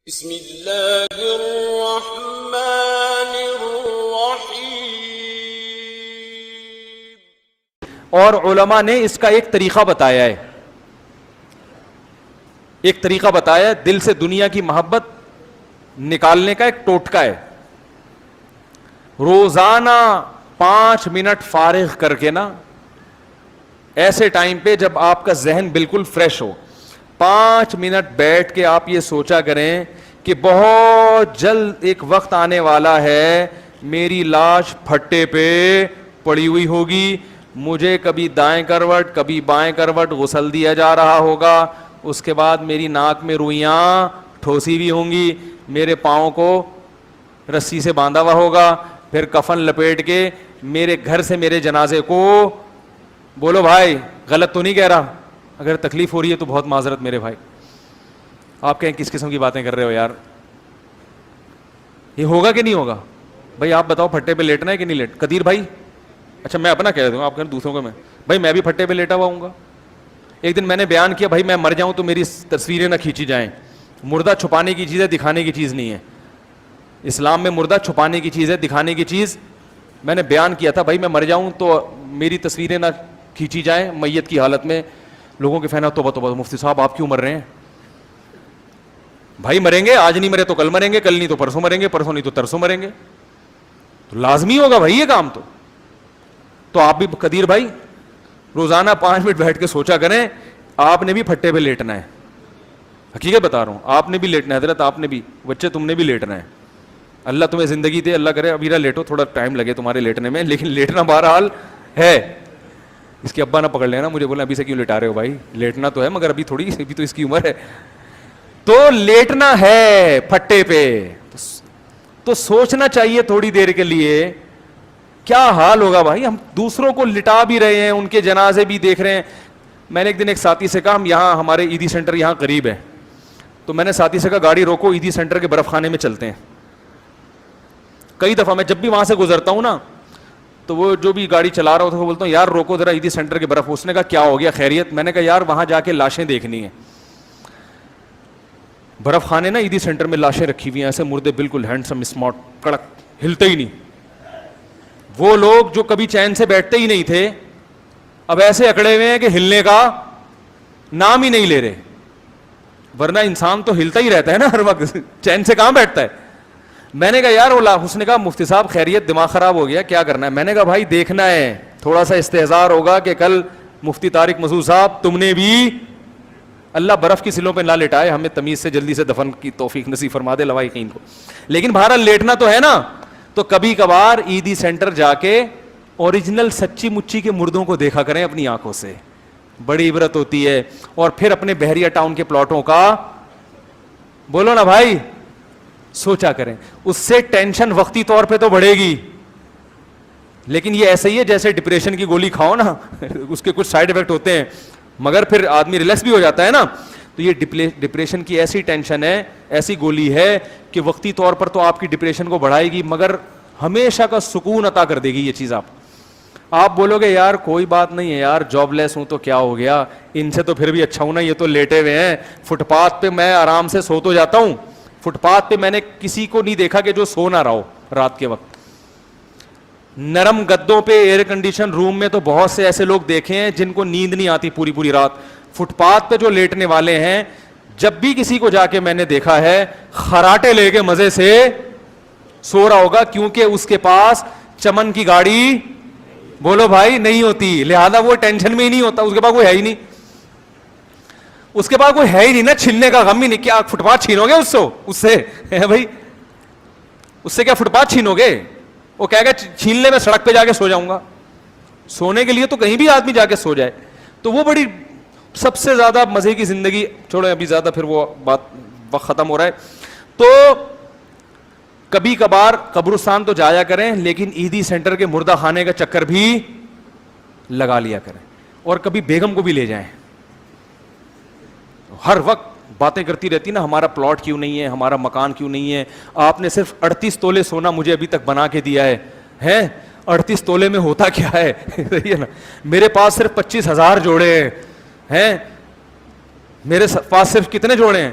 بسم اللہ الرحمن الرحیم۔ اور علماء نے اس کا ایک طریقہ بتایا ہے، ایک طریقہ بتایا ہے دل سے دنیا کی محبت نکالنے کا، ایک ٹوٹکا ہے۔ روزانہ 5 منٹ فارغ کر کے نا، ایسے ٹائم پہ جب آپ کا ذہن بالکل فریش ہو، 5 منٹ بیٹھ کے آپ یہ سوچا کریں کہ بہت جلد ایک وقت آنے والا ہے میری لاش پھٹے پہ پڑی ہوئی ہوگی، مجھے کبھی دائیں کروٹ کبھی بائیں کروٹ غسل دیا جا رہا ہوگا، اس کے بعد میری ناک میں روئیاں ٹھوسی ہوئی ہوں گی، میرے پاؤں کو رسی سے باندھا ہوا ہوگا، پھر کفن لپیٹ کے میرے گھر سے میرے جنازے کو، بولو بھائی غلط تو نہیں کہہ رہا؟ اگر تکلیف ہو رہی ہے تو بہت معذرت میرے بھائی، آپ کہیں کس قسم کی باتیں کر رہے ہو یار، یہ ہوگا کہ نہیں ہوگا؟ بھائی آپ بتاؤ پھٹے پہ لیٹنا ہے کہ نہیں لیٹ؟ قدیر بھائی، اچھا میں اپنا کہہ دوں، آپ کہیں دوسروں کو، میں بھائی میں بھی پھٹے پہ لیٹا ہوا ہوں گا۔ ایک دن میں نے بیان کیا بھائی میں مر جاؤں تو میری تصویریں نہ کھینچی جائیں، مردہ چھپانے کی چیز ہے، دکھانے کی چیز نہیں ہے، اسلام میں مردہ چھپانے کی چیز ہے، دکھانے کی چیز۔ میں نے بیان کیا تھا بھائی میں مر جاؤں تو میری تصویریں نہ کھینچی جائیں میت کی حالت میں۔ لوگوں کے فینا توبہ توبہ، مفتی صاحب آپ کیوں مر رہے ہیں؟ بھائی مریں گے، آج نہیں مرے تو کل مریں گے، کل نہیں تو پرسوں مریں گے، پرسوں نہیں تو ترسوں مریں گے، تو لازمی ہوگا بھائی یہ کام۔ تو آپ بھی قدیر بھائی روزانہ 5 منٹ بیٹھ کے سوچا کریں، آپ نے بھی پھٹے پہ لیٹنا ہے، حقیقت بتا رہا ہوں، آپ نے بھی لیٹنا ہے حضرت، آپ نے بھی، بچے تم نے بھی لیٹنا ہے۔ اللہ تمہیں زندگی دے، اللہ کرے ابھی لیٹو، تھوڑا ٹائم لگے تمہارے لیٹنے میں، لیکن لیٹنا بہرحال ہے۔ اس کے ابا نہ پکڑ لینا مجھے، بولنا ابھی سے کیوں لٹا رہے ہو بھائی، لیٹنا تو ہے مگر ابھی تھوڑی، ابھی تو اس کی عمر ہے، تو لیٹنا ہے پھٹے پہ۔ تو سوچنا چاہیے تھوڑی دیر کے لیے کیا حال ہوگا بھائی، ہم دوسروں کو لٹا بھی رہے ہیں، ان کے جنازے بھی دیکھ رہے ہیں۔ میں نے ایک دن ایک ساتھی سے کہا، ہم یہاں ہمارے عیدی سینٹر یہاں قریب ہے، تو میں نے ساتھی سے کہا گاڑی روکو، عیدی سینٹر کے برف خانے میں چلتے ہیں۔ کئی دفعہ میں جب بھی وہاں سے گزرتا ہوں نا، تو وہ جو بھی گاڑی چلا رہا ہوتا ہے بولتا ہوں یار روکو ذرا عیدی سینٹر کے برف۔ اس نے کہا کیا ہو گیا خیریت؟ میں نے کہا یار وہاں جا کے لاشیں دیکھنی ہیں، برف خانے نا عیدی سینٹر میں لاشیں رکھی ہوئی ہیں، ایسے مردے بالکل ہینڈسم اسمارٹ کڑک، ہلتے ہی نہیں، وہ لوگ جو کبھی چین سے بیٹھتے ہی نہیں تھے اب ایسے اکڑے ہوئے ہیں کہ ہلنے کا نام ہی نہیں لے رہے، ورنہ انسان تو ہلتا ہی رہتا ہے نا ہر وقت، چین سے کہاں بیٹھتا ہے۔ میں نے کہا یار اس نے کہا مفتی صاحب خیریت دماغ خراب ہو گیا کیا کرنا ہے؟ میں نے کہا بھائی دیکھنا ہے، تھوڑا سا استحضار ہوگا کہ کل مفتی طارق مسعود صاحب تم نے بھی، اللہ برف کی سلوں پہ نہ لٹائے، ہمیں تمیز سے جلدی سے دفن کی توفیق نصیب فرما دے لوائقین کو، لیکن بہرحال لیٹنا تو ہے نا۔ تو کبھی کبھار عیدی سینٹر جا کے اوریجنل سچی مچی کے مردوں کو دیکھا کریں اپنی آنکھوں سے، بڑی عبرت ہوتی ہے۔ اور پھر اپنے بحریہ ٹاؤن کے پلاٹوں کا بولو نا بھائی سوچا کریں، اس سے ٹینشن وقتی طور پہ تو بڑھے گی، لیکن یہ ایسے ہی ہے جیسے ڈپریشن کی گولی کھاؤ نا اس کے کچھ سائیڈ ایفیکٹ ہوتے ہیں مگر پھر آدمی ریلیکس بھی ہو جاتا ہے نا۔ تو یہ ڈپریشن کی ایسی ٹینشن ہے، ایسی گولی ہے کہ وقتی طور پر تو آپ کی ڈپریشن کو بڑھائے گی مگر ہمیشہ کا سکون عطا کر دے گی یہ چیز۔ آپ بولو گے یار کوئی بات نہیں ہے یار، جاب لیس ہوں تو کیا ہو گیا، ان سے تو پھر بھی اچھا ہوں نا، یہ تو لیٹے ہوئے ہیں فٹ پاتھ پہ، میں آرام سے سو تو جاتا ہوں، فٹ پاتھ پہ میں نے کسی کو نہیں دیکھا کہ جو سو نہ رہا ہو رات کے وقت، نرم گدوں پہ ایئر کنڈیشن روم میں تو بہت سے ایسے لوگ دیکھے ہیں جن کو نیند نہیں آتی پوری پوری رات۔ فٹ پاتھ پہ جو لیٹنے والے ہیں، جب بھی کسی کو جا کے میں نے دیکھا ہے خراٹے لے کے مزے سے سو رہا ہوگا، کیونکہ اس کے پاس چمن کی گاڑی بولو بھائی نہیں ہوتی، لہذا وہ ٹینشن میں ہی نہیں ہوتا، اس کے پاس کوئی ہے ہی نہیں، اس کے پاس کوئی ہے ہی نہیں نا، چھیننے کا غم ہی نہیں۔ کیا فٹ پاتھ چھینو گے اس سے بھائی اس سے کیا فٹ پاتھ چھینو گے؟ وہ کہے گا چھین لے میں سڑک پہ جا کے سو جاؤں گا، سونے کے لیے تو کہیں بھی آدمی جا کے سو جائے، تو وہ بڑی سب سے زیادہ مزے کی زندگی۔ چھوڑیں ابھی زیادہ پھر وہ بات وقت ختم ہو رہا ہے۔ تو کبھی کبھار قبرستان تو جایا کریں، لیکن عیدی سینٹر کے مردہ خانے کا چکر بھی لگا لیا کریں، اور کبھی بیگم کو بھی لے جائیں۔ ہر وقت باتیں کرتی رہتی نا ہمارا پلاٹ کیوں نہیں ہے، ہمارا مکان کیوں نہیں ہے، آپ نے صرف 38 تولے سونا مجھے ابھی تک بنا کے دیا ہے 38 تولے میں ہوتا کیا ہے صحیح ہے نا، میرے پاس صرف 25,000 جوڑے ہیں، میرے پاس صرف کتنے جوڑے ہیں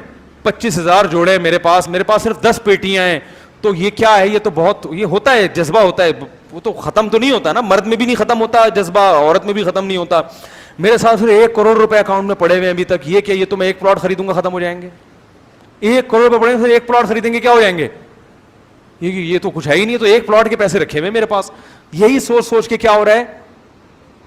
25,000 جوڑے میرے پاس صرف 10 پیٹیاں ہیں, تو یہ کیا ہے, یہ تو بہت, یہ ہوتا ہے جذبہ ہوتا ہے, وہ تو ختم تو نہیں ہوتا نا, مرد میں بھی نہیں ختم ہوتا جذبہ, عورت میں بھی ختم نہیں ہوتا. میرے ساتھ پھر 1 کروڑ روپے اکاؤنٹ میں پڑے ہوئے ہیں ابھی تک, یہ کیا, یہ تو میں 1 پلاٹ خریدوں گا ختم ہو جائیں گے. 1 کروڑ روپے پڑے ہیں, پھر 1 پلاٹ خریدیں گے کیا ہو جائیں گے, یہ تو کچھ ہے ہی نہیں, تو 1 پلاٹ کے پیسے رکھے ہوئے میرے پاس. یہی سوچ کے کیا ہو رہا ہے,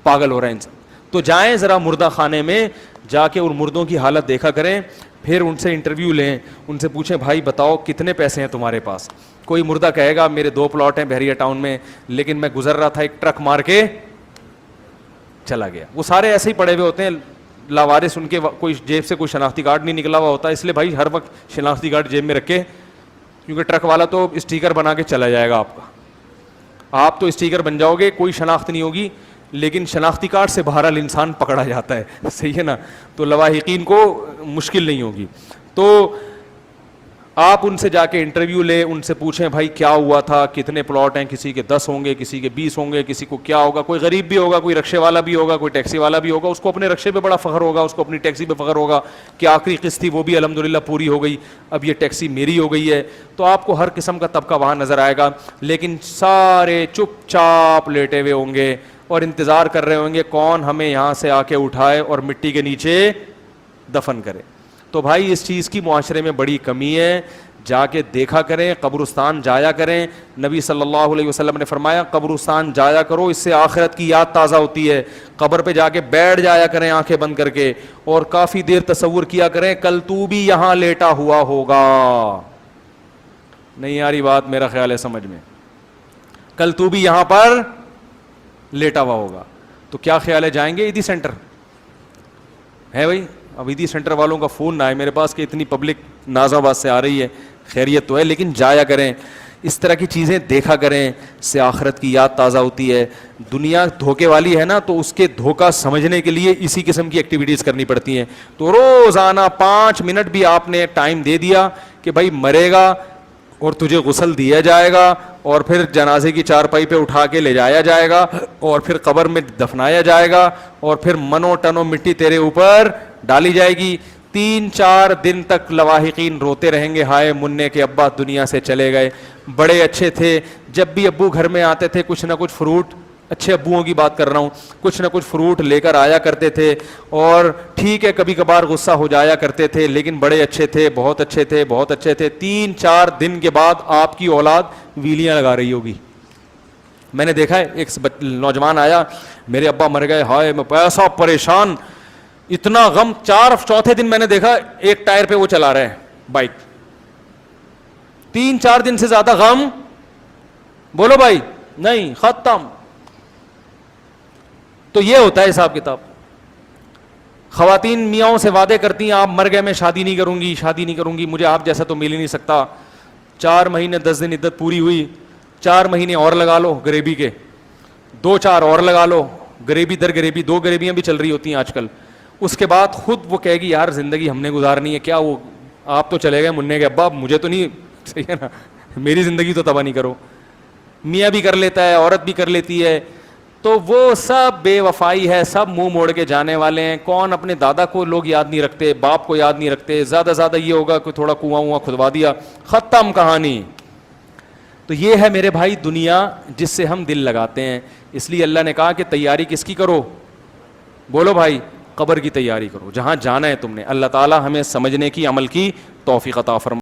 پاگل ہو رہا ہے انسان. تو جائیں ذرا مردہ خانے میں جا کے ان مردوں کی حالت دیکھا کریں, پھر ان سے انٹرویو لیں, ان سے پوچھیں بھائی بتاؤ کتنے پیسے ہیں تمہارے پاس. کوئی مردہ کہے گا میرے 2 پلاٹ ہیں بحریہ ٹاؤن میں, لیکن میں گزر رہا تھا ایک ٹرک مار کے چلا گیا. وہ سارے ایسے ہی پڑے ہوئے ہوتے ہیں لاوارث, ان کے کوئی جیب سے کوئی شناختی کارڈ نہیں نکلا ہوا ہوتا, اس لیے بھائی ہر وقت شناختی کارڈ جیب میں رکھے, کیونکہ ٹرک والا تو اسٹیکر بنا کے چلا جائے گا آپ کا. آپ تو اسٹیکر بن جاؤ گے, کوئی شناخت نہیں ہوگی, لیکن شناختی کارڈ سے بہرحال انسان پکڑا جاتا ہے, صحیح ہے نا. تو لواحقین کو مشکل نہیں ہوگی. تو آپ ان سے جا کے انٹرویو لیں, ان سے پوچھیں بھائی کیا ہوا تھا, کتنے پلاٹ ہیں, کسی کے 10 ہوں گے, کسی کے 20 ہوں گے, کسی کو کیا ہوگا, کوئی غریب بھی ہوگا, کوئی رکشے والا بھی ہوگا, کوئی ٹیکسی والا بھی ہوگا, اس کو اپنے رکشے پہ بڑا فخر ہوگا, اس کو اپنی ٹیکسی پہ فخر ہوگا کہ آخری قسط تھی وہ بھی الحمدللہ پوری ہو گئی, اب یہ ٹیکسی میری ہو گئی ہے. تو آپ کو ہر قسم کا طبقہ وہاں نظر آئے گا, لیکن سارے چپ چاپ لیٹے ہوئے ہوں گے اور انتظار کر رہے ہوں گے کون ہمیں یہاں سے آ کے اٹھائے اور مٹی کے نیچے دفن کرے. تو بھائی اس چیز کی معاشرے میں بڑی کمی ہے, جا کے دیکھا کریں, قبرستان جایا کریں. نبی صلی اللہ علیہ وسلم نے فرمایا قبرستان جایا کرو, اس سے آخرت کی یاد تازہ ہوتی ہے. قبر پہ جا کے بیٹھ جایا کریں آنکھیں بند کر کے, اور کافی دیر تصور کیا کریں کل تو بھی یہاں لیٹا ہوا ہوگا. نہیں آ رہی بات میرا خیال ہے سمجھ میں, کل تو بھی یہاں پر لیٹا ہوا ہوگا. تو کیا خیال ہے, جائیں گے عیدی سینٹر ہے بھائی؟ اب عیدی سینٹر والوں کا فون نہ آئے میرے پاس کہ اتنی پبلک ناز آباد سے آ رہی ہے, خیریت تو ہے, لیکن جایا کریں, اس طرح کی چیزیں دیکھا کریں, سے آخرت کی یاد تازہ ہوتی ہے. دنیا دھوکے والی ہے نا, تو اس کے دھوکہ سمجھنے کے لیے اسی قسم کی ایکٹیویٹیز کرنی پڑتی ہیں. تو روزانہ 5 منٹ بھی آپ نے ٹائم دے دیا کہ بھائی مرے گا اور تجھے غسل دیا جائے گا, اور پھر جنازے کی چارپائی پہ اٹھا کے لے جایا جائے گا, اور پھر قبر میں دفنایا جائے گا, اور پھر منو ٹنو مٹی تیرے اوپر ڈالی جائے گی. 3-4 دن تک لواحقین روتے رہیں گے, ہائے منع کے ابا دنیا سے چلے گئے, بڑے اچھے تھے, جب بھی ابو گھر میں آتے تھے کچھ نہ کچھ فروٹ, اچھے ابوؤں کی بات کر رہا ہوں, کچھ نہ کچھ فروٹ لے کر آیا کرتے تھے, اور ٹھیک ہے کبھی کبھار غصہ ہو جایا کرتے تھے, لیکن بڑے اچھے تھے, بہت اچھے تھے, بہت اچھے تھے. 3-4 دن کے بعد آپ کی اولاد ویلیاں لگا رہی ہوگی. میں نے دیکھا ہے ایک نوجوان آیا, میرے ابا مر گئے, ہائے میں ایسا پریشان, اتنا غم. 4 دن میں نے دیکھا ایک ٹائر پہ وہ چلا رہے ہیں بائک, 3-4 دن سے زیادہ غم بولو بھائی نہیں, ختم. تو یہ ہوتا ہے حساب کتاب. خواتین میاں سے وعدے کرتی ہیں آپ مر گئے میں شادی نہیں کروں گی, شادی نہیں کروں گی, مجھے آپ جیسا تو مل ہی نہیں سکتا. 4 مہینے 10 دن عدت پوری ہوئی, 4 مہینے اور لگا لو غریبی کے, 2-4 اور لگا لو, غریبی در غریبی, 2 غریبیاں بھی چل رہی ہوتی ہیں آج کل. اس کے بعد خود وہ کہے گی یار زندگی ہم نے گزارنی ہے, کیا وہ آپ تو چلے گئے منع کے ابا, مجھے تو نہیں, صحیح ہے نا, میری زندگی تو تباہ نہیں کرو. میاں بھی کر لیتا ہے, عورت بھی کر لیتی ہے. تو وہ سب بے وفائی ہے, سب منہ موڑ کے جانے والے ہیں. کون اپنے دادا کو لوگ یاد نہیں رکھتے, باپ کو یاد نہیں رکھتے, زیادہ زیادہ یہ ہوگا کہ تھوڑا کنواں کھدوا دیا, ختم کہانی. تو یہ ہے میرے بھائی دنیا جس سے ہم دل لگاتے ہیں. اس لیے اللہ نے کہا کہ تیاری کس کی کرو, بولو بھائی, قبر کی تیاری کرو, جہاں جانا ہے تم نے. اللہ تعالی ہمیں سمجھنے کی, عمل کی توفیق عطا فرمائے.